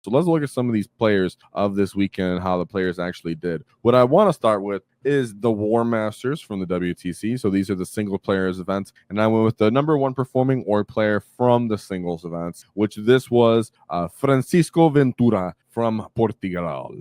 So let's look at some of these players of this weekend and how the players actually did. What I want to start with is the Warmasters from the WTC. So these are the single players events. And I went with the number one performing org player from the singles events, which this was Francisco Ventura from Portugal.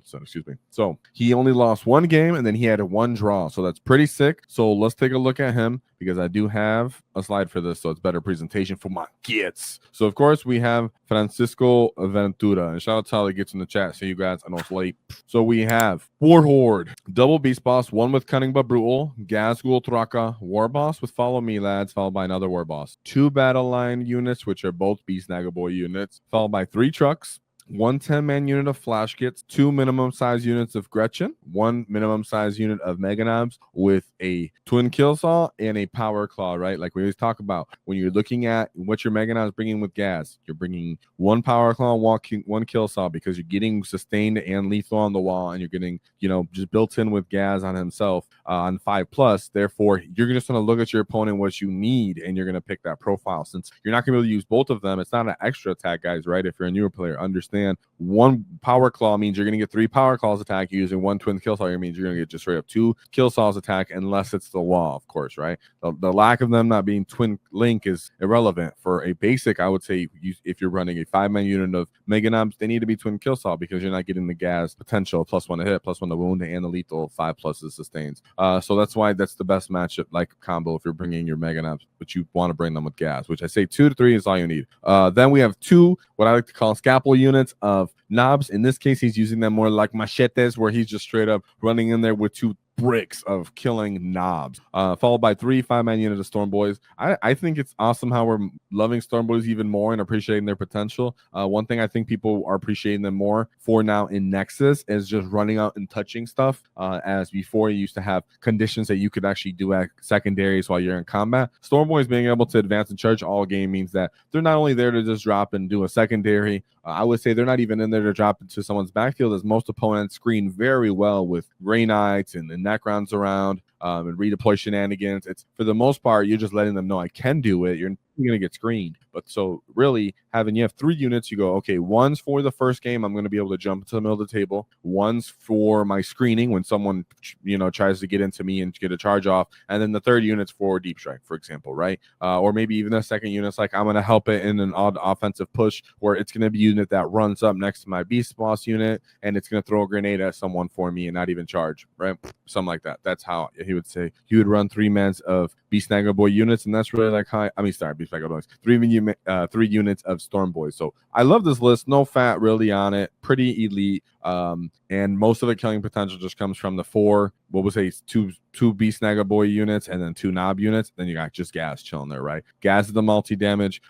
So excuse me. So he only lost one game and then he had one draw. So that's pretty sick. So let's take a look at him because I do have a slide for this, so it's better presentation for my kids. So of course we have Francisco Ventura. And shout out to all the gets in the chat. See you guys. I know it's late. So we have War Horde, double beast boss, one with cunning but brutal, Ghazghkull Traka, war boss with follow me lads, followed by another war boss, 2 battle line units, which are both beast nagaboy units, followed by 3 trucks, 1 10-man unit of flash kits, 2 minimum size units of Gretchen, 1 minimum size unit of Mega Knobs with a twin kill saw and a power claw, right? Like we always talk about when you're looking at what your Mega Knobs bringing with gas, you're bringing 1 power claw, 1 kill saw because you're getting sustained and lethal on the wall, and you're getting, you know, just built in with gas on himself on 5+. Therefore, you're just going to look at your opponent what you need, and you're going to pick that profile. Since you're not going to be able to use both of them, it's not an extra attack, guys, right? If you're a newer player, understand 1 power claw means you're going to get 3 power claws attack using 1 twin kill saw. It means you're going to get just straight up 2 kill saws attack, unless it's the law, of course, right? The lack of them not being twin link is irrelevant. For a basic, I would say if you're running a 5-man unit of Mega Knobs, they need to be twin kill saw because you're not getting the gas potential, +1 to hit, +1 to wound, and the lethal 5+ sustains. So that's why that's the best matchup like combo if you're bringing your Mega Knobs, but you want to bring them with gas, which I say 2 to 3 is all you need. Then we have 2 what I like to call scalpel units of knobs. In this case, he's using them more like machetes, where he's just straight up running in there with 2 bricks of killing knobs, followed by 3 5-man units of Storm Boys. I think it's awesome how we're loving Storm Boys even more and appreciating their potential. One thing I think people are appreciating them more for now in Nexus is just running out and touching stuff, as before you used to have conditions that you could actually do at secondaries while you're in combat. Storm Boys being able to advance and charge all game means that they're not only there to just drop and do a secondary, I would say they're not even in there to drop into someone's backfield, as most opponents screen very well with Grey Knights and backgrounds around and redeploy shenanigans. It's for the most part, you're just letting them know I can do it. You're going to get screened. But so really you have 3 units, you go, okay, one's for the first game, I'm going to be able to jump into the middle of the table. One's for my screening when someone, you know, tries to get into me and get a charge off. And then the 3rd unit's for deep strike, for example, right? Or maybe even the 2nd unit's like, I'm going to help it in an odd offensive push where it's going to be a unit that runs up next to my beast boss unit and it's going to throw a grenade at someone for me and not even charge, right? Something like that. That's how he would say he would run 3 mans of Beast Snagger Boy units, and that's really like Beast Snagger Boys, 3 units of Storm Boys. So I love this list. No fat really on it. Pretty elite. And most of the killing potential just comes from the 4, what was say two Beast Snagger Boy units and then 2 knob units. Then you got just gas chilling there, right? Gas is the multi damage.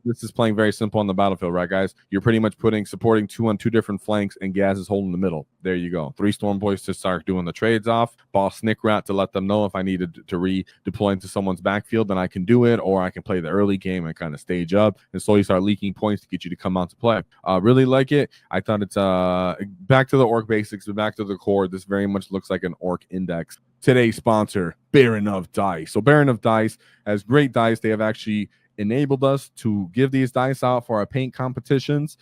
This is playing very simple on the battlefield, right, guys? You're pretty much supporting 2 on 2 different flanks, and gas is holding the middle. There you go. 3 Storm Boys to start doing the trades off. Boss Snick Rat to let them know if I needed to redeploy into someone's backfield, then I can do it, or I can play the early game and kind of stage up and slowly start leaking points to get you to come out to play. Really like it. I thought it's back to the orc basics, but back to the core. This very much looks like an orc index. Today's sponsor, Baron of Dice. So Baron of Dice has great dice. They have actually enabled us to give these dice out for our paint competitions.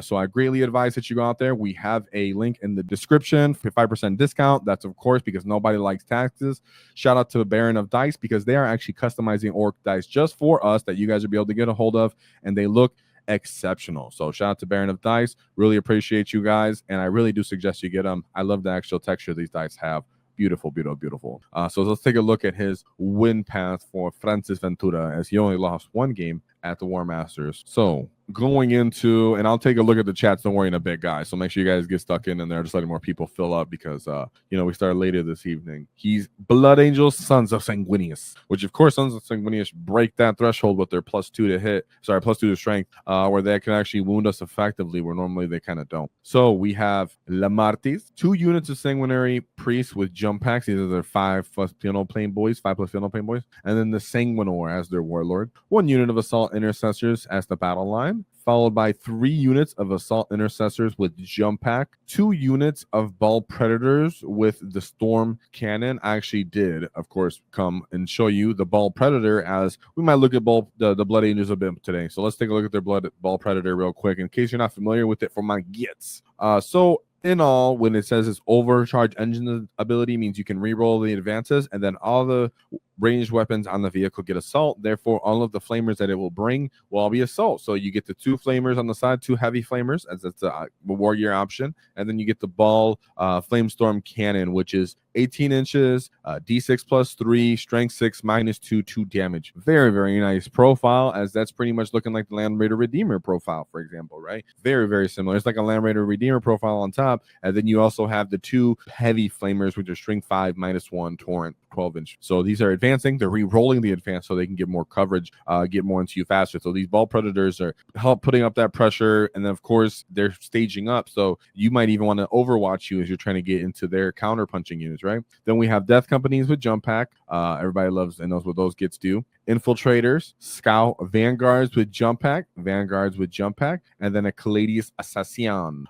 So I greatly advise that you go out there. We have a link in the description for 5% discount. That's of course because nobody likes taxes. Shout out to Baron of Dice because they are actually customizing orc dice just for us that you guys will be able to get a hold of, and they look exceptional. So shout out to Baron of Dice. Really appreciate you guys, and I really do suggest you get them. I love the actual texture these dice have. Beautiful, beautiful, beautiful. So let's take a look at his win path for Francis Ventura, as he only lost 1 game at the Warmasters. So going into, and I'll take a look at the chats, don't worry, in a bit, guys. So make sure you guys get stuck in there, just letting more people fill up because, we started later this evening. He's Blood Angels, Sons of Sanguinius, which of course, Sons of Sanguinius break that threshold with their +2 to hit, +2 to strength, where they can actually wound us effectively, where normally they kind of don't. So we have Lamartis, 2 units of Sanguinary Priests with jump packs. These are their 5+ Piano Plane Boys, 5+ Piano Plane Boys, and then the Sanguinor as their Warlord. 1 unit of Assault Intercessors as the battle line. Cannon, followed by 3 units of Assault Intercessors with Jump Pack, 2 units of Ball Predators with the Storm Cannon. I actually did, of course, come and show you the Ball Predator, as we might look at the Blood Angels a bit today. So let's take a look at their Ball Predator real quick, in case you're not familiar with it for my gets. So in all, when it says it's overcharged engine ability, means you can reroll the advances, and then all the ranged weapons on the vehicle get assault. Therefore, all of the flamers that it will bring will all be assault. So you get the 2 flamers on the side, 2 heavy flamers, as that's a warrior option, and then you get the Ball Flamestorm Cannon, which is 18 inches, D6 plus 3, strength 6, -2, 2 damage. Very, very nice profile, as that's pretty much looking like the Land Raider Redeemer profile, for example, right? Very, very similar. It's like a Land Raider Redeemer profile on top, and then you also have the 2 heavy flamers, which are strength 5, -1, torrent 12 inch. So these are advancing. They're re-rolling the advance so they can get more coverage, get more into you faster. So these Ball Predators are help putting up that pressure, and then of course they're staging up. So you might even want to overwatch you as you're trying to get into their counter punching units, right? Then we have Death Companies with Jump Pack. Everybody loves and knows what those gets do. Infiltrators, Scout, Vanguards with Jump Pack, and then a Caladius Assassin.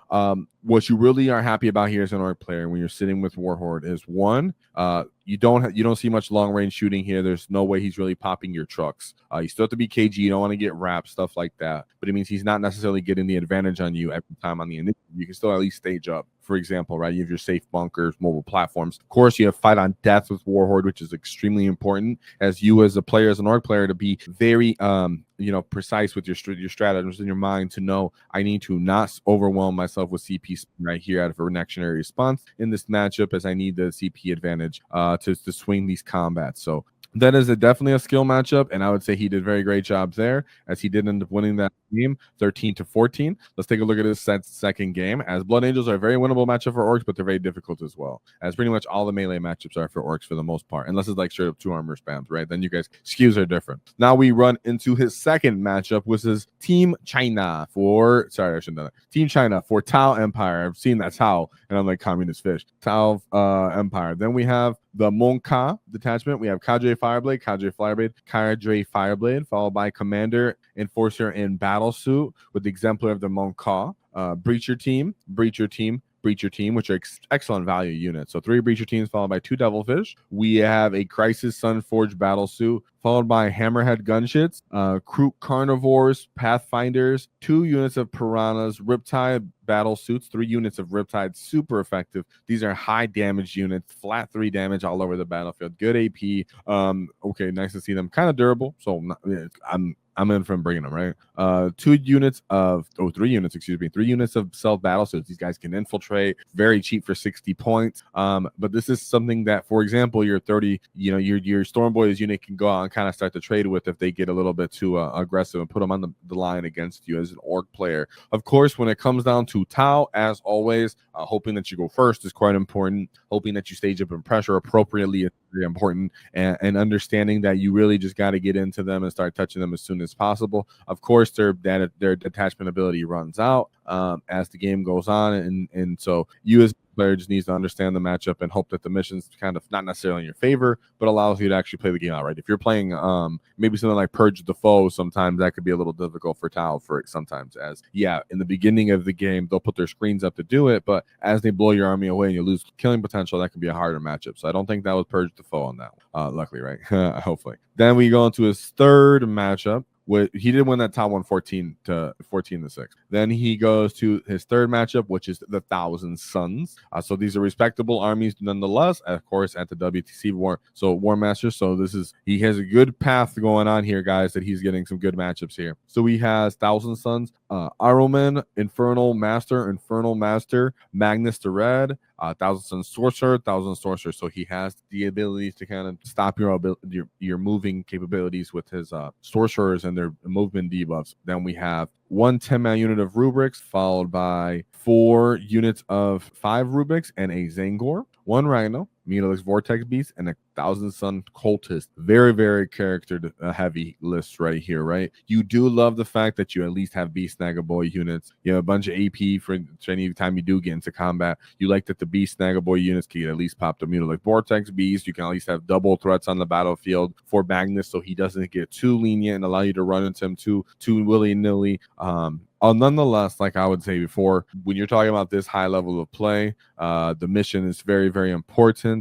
What you really are happy about here as an orc player when you're sitting with Warhorde is, one, you don't see much long range shooting here. There's no way he's really popping your trucks. You still have to be KG. You don't want to get wrapped, stuff like that. But it means he's not necessarily getting the advantage on you every time on the initiative. You can still at least stage up. For example, right? You have your safe bunkers, mobile platforms. Of course, you have fight on death with Warhorde, which is extremely important as you as a player, as an orc player, to be very precise with your strategies in your mind, to know I need to not overwhelm myself with CP right here out of a reactionary response in this matchup, as I need the CP advantage to swing these combats. So that is definitely a skill matchup, and I would say he did very great job there, as he did end up winning that game 13-14. Let's take a look at his second game, as Blood Angels are a very winnable matchup for orcs, but they're very difficult as well, as pretty much all the melee matchups are for orcs for the most part, unless it's like straight up 2 armor spams, right? Then you guys skews are different. Now we run into his second matchup, which is Team China for Team China for Tau Empire. I've seen that Tau, and I'm like communist fish. Tau Empire. Then we have the Monka detachment. We have Cadre Fireblade, Cadre Fireblade, followed by Commander, Enforcer, and Battle Suit with the exemplar of the Monka. Breacher Team, which are excellent value units. So 3 Breacher Teams, followed by 2 Devilfish. We have a Crisis Sunforged Battle Suit, followed by Hammerhead Gunshits, Krook Carnivores, Pathfinders, 2 units of Piranhas, Riptide Battle Suits, 3 units of Riptide, super effective. These are high damage units, flat 3 damage all over the battlefield, good AP. Okay, nice to see them, kind of durable. So I'm in from bringing them, right? 3 units of self battle suits. These guys can infiltrate, very cheap for 60 points. But this is something that, for example, your 30, your Storm Boys unit can go out and kind of start to trade with if they get a little bit too aggressive, and put them on the line against you as an orc player. Of course, when it comes down to Tau, as always, hoping that you go first is quite important. Hoping that you stage up and pressure appropriately is very important, and understanding that you really just got to get into them and start touching them as soon as possible. Of course, their detachment ability runs out as the game goes on, and so you as player just needs to understand the matchup and hope that the mission's kind of not necessarily in your favor, but allows you to actually play the game out right. If you're playing maybe something like Purge the Foe, sometimes that could be a little difficult for Tau for it sometimes, as in the beginning of the game they'll put their screens up to do it, but as they blow your army away and you lose killing potential, that could be a harder matchup. So I don't think that was Purge the Foe on that one. Luckily, right? Hopefully. Then we go into his third matchup. He did win that Tau 1 14-6. Then he goes to his third matchup, which is the Thousand Suns. So these are respectable armies nonetheless, of course, at the WTC War. So Warmaster. So he has a good path going on here, guys, that he's getting some good matchups here. So he has Thousand Suns, Arrowman, Infernal Master, Magnus the Red, Thousand Sun Sorcerer. So he has the ability to kind of stop your moving capabilities with his sorcerers and their movement debuffs. Then we have 1 10-man unit of Rubrics, followed by 4 units of 5 Rubrics and a Zangor. 1 Rhino, Mutalisk Vortex Beast, and a 1,000 Sun Cultist. Very, very character heavy list right here, right? You do love the fact that you at least have Beast Snaggaboy units. You have a bunch of AP for any time you do get into combat. You like that the Beast Snaggaboy units can at least pop the Mutalisk Vortex Beast. You can at least have double threats on the battlefield for Magnus so he doesn't get too lenient and allow you to run into him too willy-nilly. Nonetheless, like I would say before, when you're talking about this high level of play, the mission is very, very important.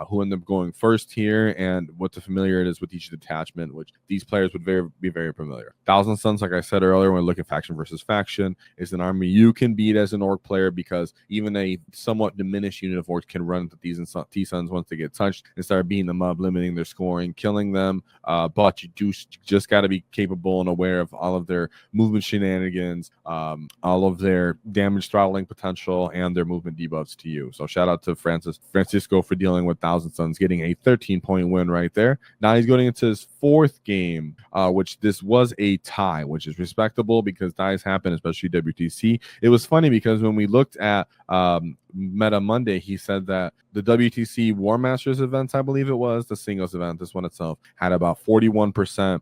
Who end up going first here and what the familiar it is with each detachment, which these players would be very familiar. 1,000 Suns, like I said earlier, when we look at faction versus faction, is an army you can beat as an orc player because even a somewhat diminished unit of orcs can run into these T-Suns once they get touched and start beating them up, limiting their scoring, killing them. But you just got to be capable and aware of all of their movement shenanigans, all of their damage throttling potential, and their movement debuffs to you. So shout out to Francisco for dealing with 1,000 Suns, getting a 13-point win right there. Now he's going into his 4th game, which this was a tie, which is respectable because ties happen, especially WTC. It was funny because when we looked at Meta Monday, he said that the WTC Warmasters events, I believe it was, the singles event, this one itself, had about 41%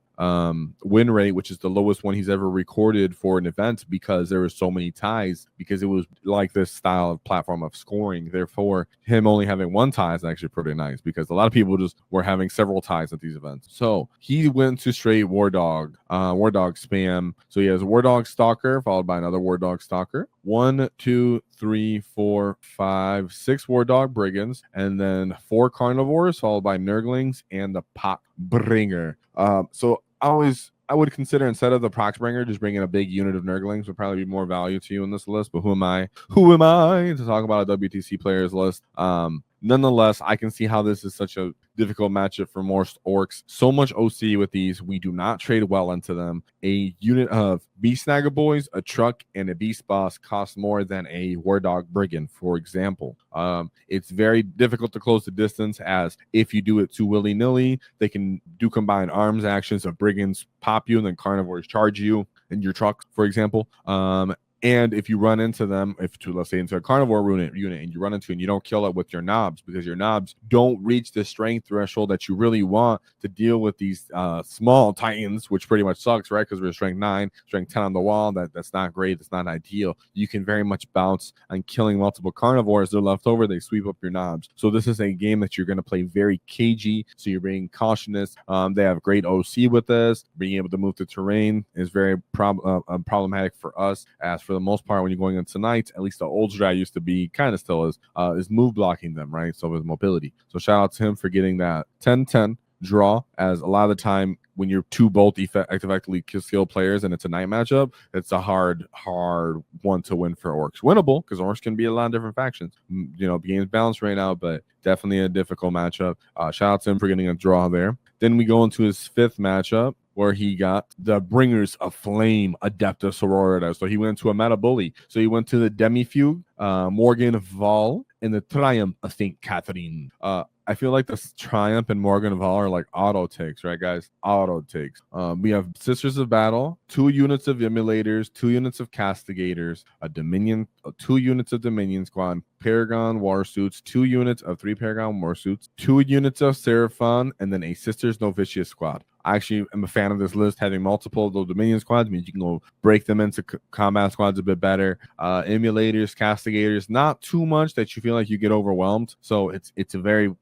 win rate, which is the lowest one he's ever recorded for an event because there were so many ties, because it was like this style of platform of scoring. Therefore, him only having 1 tie is actually pretty nice because a lot of people just were having several ties at these events. So he went to straight War Dog spam. So he has War Dog Stalker followed by another War Dog Stalker. 1, 2, 3, 4, 5, 6 War Dog Brigands, and then 4 Carnivores followed by Nurglings and the Pop Bringer. So I would consider, instead of the Proxbringer, just bringing a big unit of Nurglings would probably be more value to you in this list. But who am I to talk about a WTC players list? Nonetheless, I can see how this is such a difficult matchup for most orcs. So much OC with these. We do not trade well into them. A unit of Beast Snaggaboys, a truck, and a Beast Boss costs more than a War Dog Brigand, for example. It's very difficult to close the distance, as if you do it too willy-nilly, they can do combined arms actions of Brigands pop you and then Carnivores charge you in your truck, for example. And if you run into them, let's say into a carnivore unit and you run into it and you don't kill it with your knobs because your knobs don't reach the strength threshold that you really want to deal with these small titans, which pretty much sucks, right? Because we're strength 9, strength 10 on the wall. That's not great. That's not ideal. You can very much bounce on killing multiple carnivores. They're left over. They sweep up your knobs. So this is a game that you're going to play very cagey. So you're being cautious. They have great OC with this. Being able to move the terrain is very problematic for us, as for the most part, when you're going into nights, at least the old strat used to be, kind of still is move blocking them, right? So with mobility. So shout out to him for getting that 10-10 draw, as a lot of the time when you're 2 bolt effectively skilled players and it's a night matchup, it's a hard one to win for orcs. Winnable, because orcs can be a lot of different factions. The game's balanced right now, but definitely a difficult matchup. Shout out to him for getting a draw there. Then we go into his 5th matchup, where he got the Bringers of Flame, Adepta Sororitas. So he went to a meta bully. So he went to the Demifuge, Morgan Val, and the Triumph of St. Catherine. I feel like the Triumph and Morgan Val are like auto takes, right, guys? Auto takes. We have Sisters of Battle, 2 units of Immolators, 2 units of Castigators, a Dominion, 2 units of Dominion Squad, Paragon Warsuits, 2 units of 3 Paragon Warsuits, 2 units of Seraphon, and then a Sisters Novitius Squad. I actually am a fan of this list. Having multiple of those Dominion squads means you can go break them into combat squads a bit better. Emulators, Castigators, not too much that you feel like you get overwhelmed. So it's a very,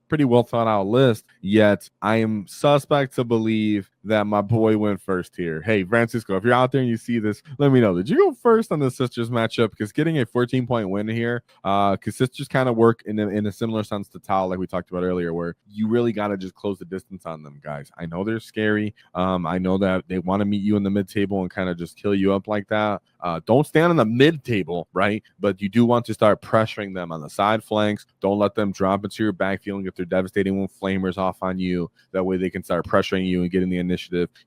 pretty well thought out list, yet I am suspect to believe that my boy went first here. Hey, Francisco, if you're out there and you see this, let me know. Did you go first on the Sisters matchup? Because getting a 14-point win here, because Sisters kind of work in a similar sense to Tau, like we talked about earlier, where you really got to just close the distance on them, guys. I know they're scary. I know that they want to meet you in the mid-table and kind of just kill you up like that. Don't stand on the mid-table, right? But you do want to start pressuring them on the side flanks. Don't let them drop into your backfield and get their devastating wound flamers off on you. That way they can start pressuring you and getting the initiative.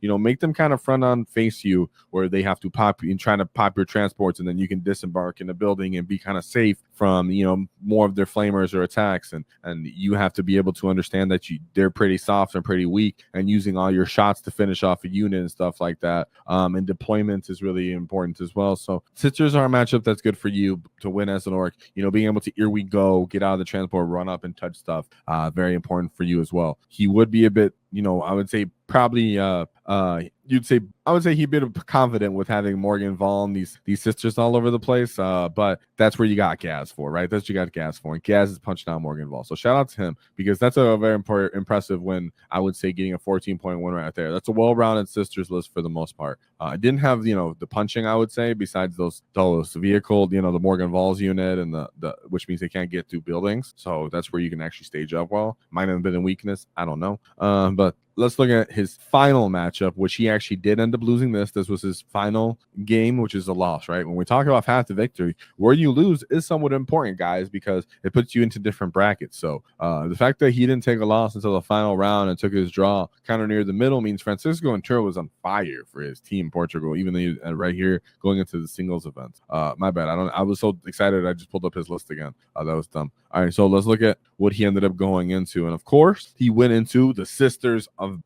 Make them kind of front on face you, where they have to pop and trying to pop your transports, and then you can disembark in the building and be kind of safe from, you know, more of their flamers or attacks, and you have to be able to understand that they're pretty soft and pretty weak, and using all your shots to finish off a unit and stuff like that. And deployment is really important as well. So sisters are a matchup that's good for you to win as an orc. You know, being able to here we go, get out of the transport, run up and touch stuff, very important for you as well. He would be a bit, you know, I would say probably I would say he'd been confident with having Morgan Vaughn, these sisters all over the place. But that's where you got Gaz for, right? That's what you got Gaz for. And Gaz is punching down Morgan Vaughn. So shout out to him, because that's a very impressive win. I would say getting a 14-point win right there. That's a well-rounded sisters list for the most part. I didn't have, you know, the punching, I would say, besides those vehicle, you know, the Morgan Vols unit, and the which means they can't get through buildings. So that's where you can actually stage up well. Might have been a weakness. I don't know. But let's look at his final matchup, which he actually did end up losing this. This was his final game, which is a loss, right? When we talk about path to victory, where you lose is somewhat important, guys, because it puts you into different brackets. So the fact that he didn't take a loss until the final round and took his draw kind of near the middle means Francisco Ventura was on fire for his team, Portugal, even though he, right here going into the singles events. My bad. I was so excited I just pulled up his list again. That was dumb. All right, so let's look at what he ended up going into. And of course, he went into the sisters of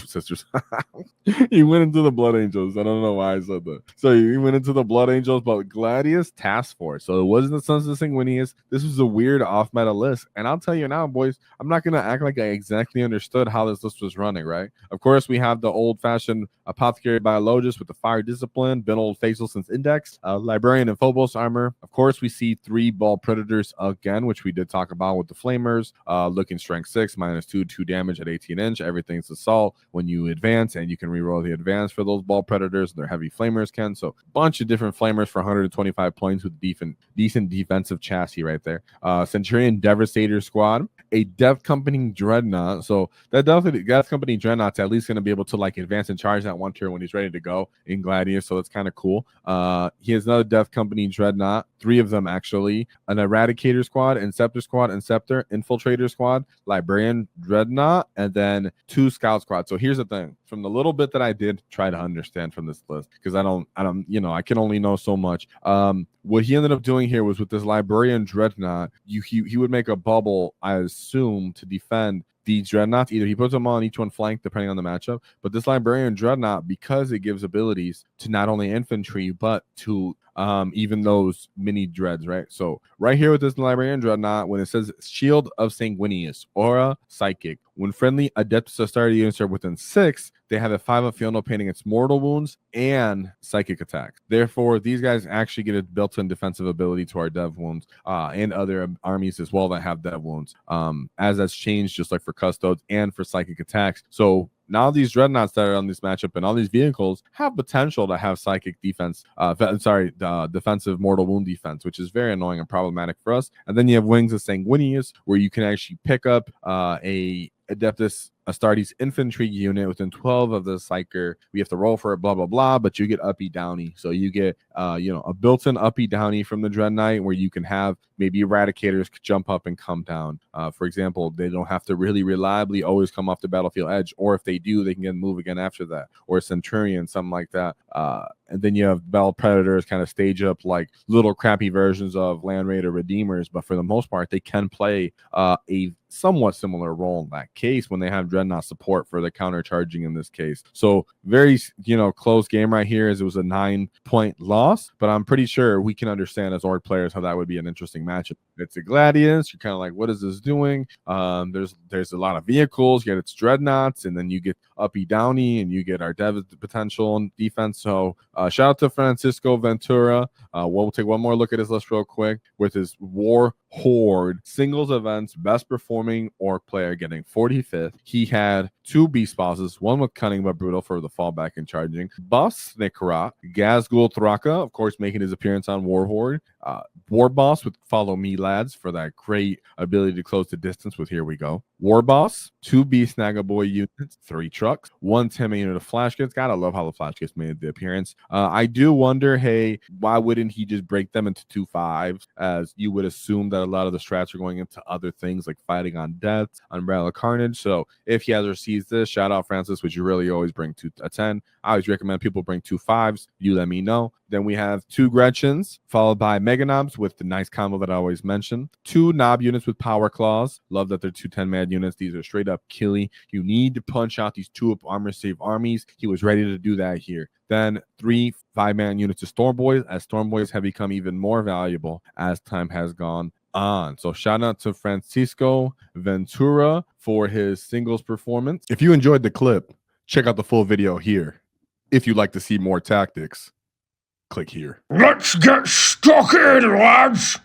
sisters. He went into the Blood Angels. I don't know why I said that. So he went into the Blood Angels, but Gladius Task Force. So it wasn't the Sons of Sanguinius. This was a weird off-meta list. And I'll tell you now, boys, I'm not going to act like I exactly understood how this list was running, right? Of course, we have the old-fashioned Apothecary Biologist with the Fire Discipline, been old faithful since Index, Librarian and Phobos armor. Of course, we see 3 Ball Predators again, which we did talk about with the Flamers, looking strength 6, -2, 2 damage at 18 inch. Everything's assault when you advance, and you can reroll the advance for those Ball Predators. They're heavy Flamers, Ken. So a bunch of different Flamers for 125 points with decent defensive chassis right there. Centurion Devastator Squad, a Death Company Dreadnought. So that Death Company Dreadnought's at least going to be able to like advance and charge that one turn when he's ready to go in Gladius. So that's kind of cool. He has another Death Company Dreadnought, 3 of them actually, an Eradicator Squad, Inceptor Squad, Inceptor, Infiltrator Squad, Librarian Dreadnought, and then 2 Scout Squads. So here's the thing. From the little bit that I did try to understand from this list, because I don't, you know, I can only know so much. What he ended up doing here was with this Librarian Dreadnought, he would make a bubble, I assume, to defend these Dreadnoughts. Either he puts them on each one flank, depending on the matchup. But this Librarian Dreadnought, because it gives abilities to not only infantry, but to even those mini dreads, right? So right here with this Librarian Dreadnought, when it says Shield of Sanguinius, Aura, Psychic, when friendly Adepta Sororitas units are within 6, they have a 5 of Field No Pain against mortal wounds and psychic attacks. Therefore, these guys actually get a built-in defensive ability to our dev wounds and other armies as well that have dev wounds. As that's changed, just like for custodes and for psychic attacks. So now these dreadnoughts that are on this matchup and all these vehicles have potential to have psychic defense, defensive mortal wound defense, which is very annoying and problematic for us. And then you have Wings of Sanguinius, where you can actually pick up a Adeptus Astartes infantry unit within 12 of the Psyker. We have to roll for it, blah, blah, blah, but you get uppy downy. So you get, a built-in uppy downy from the Dread Knight, where you can have maybe Eradicators jump up and come down. For example, they don't have to really reliably always come off the battlefield edge, or if they do, they can get move again after that, or Centurion, something like that. And then you have Bell Predators kind of stage up like little crappy versions of Land Raider Redeemers, but for the most part, they can play a somewhat similar role in that case when they have Dreadnought support for the counter charging in this case. So very, close game right here, as it was a 9-point loss, but I'm pretty sure we can understand as Orc players how that would be an interesting matchup. It's a Gladius. You're kind of like, what is this doing? There's a lot of vehicles. You get its Dreadnoughts, and then you get uppy downy, and you get our dev potential and defense. So shout out to Francisco Ventura. We'll take one more look at his list real quick with his War Horde singles events, best performing Orc player, getting 45th. He had 2 beast bosses, one with Cunning but Brutal for the fallback and charging, Boss Snikrat, Ghazghkull Thraka, of course, making his appearance on War Horde, War Boss with Follow Me Lads for that great ability to close the distance with Here We Go. War Boss, 2 Beast Snagaboy units, 3 trucks, 1 10-man unit of flash kits. Gotta love how the flash kits made the appearance. I do wonder, hey, why wouldn't he just break them into 2 5s? As you would assume that a lot of the strats are going into other things like fighting on death, Umbrella Carnage. So if he has received this, shout out Francis, which you really always bring a 10. I always recommend people bring 2 5s. You let me know. Then we have 2 Gretchens, followed by Mega Knobs with the nice combo that I always mention. 2 Knob units with Power Claws. Love that they're 2 10-man units. These are straight up killy. You need to punch out these 2 armor save armies. He was ready to do that here. Then 3 5-man units of Storm Boys, as Storm Boys have become even more valuable as time has gone on. So shout out to Francisco Ventura for his singles performance. If you enjoyed the clip, check out the full video here. If you'd like to see more tactics, click here. Let's get stuck in, lads!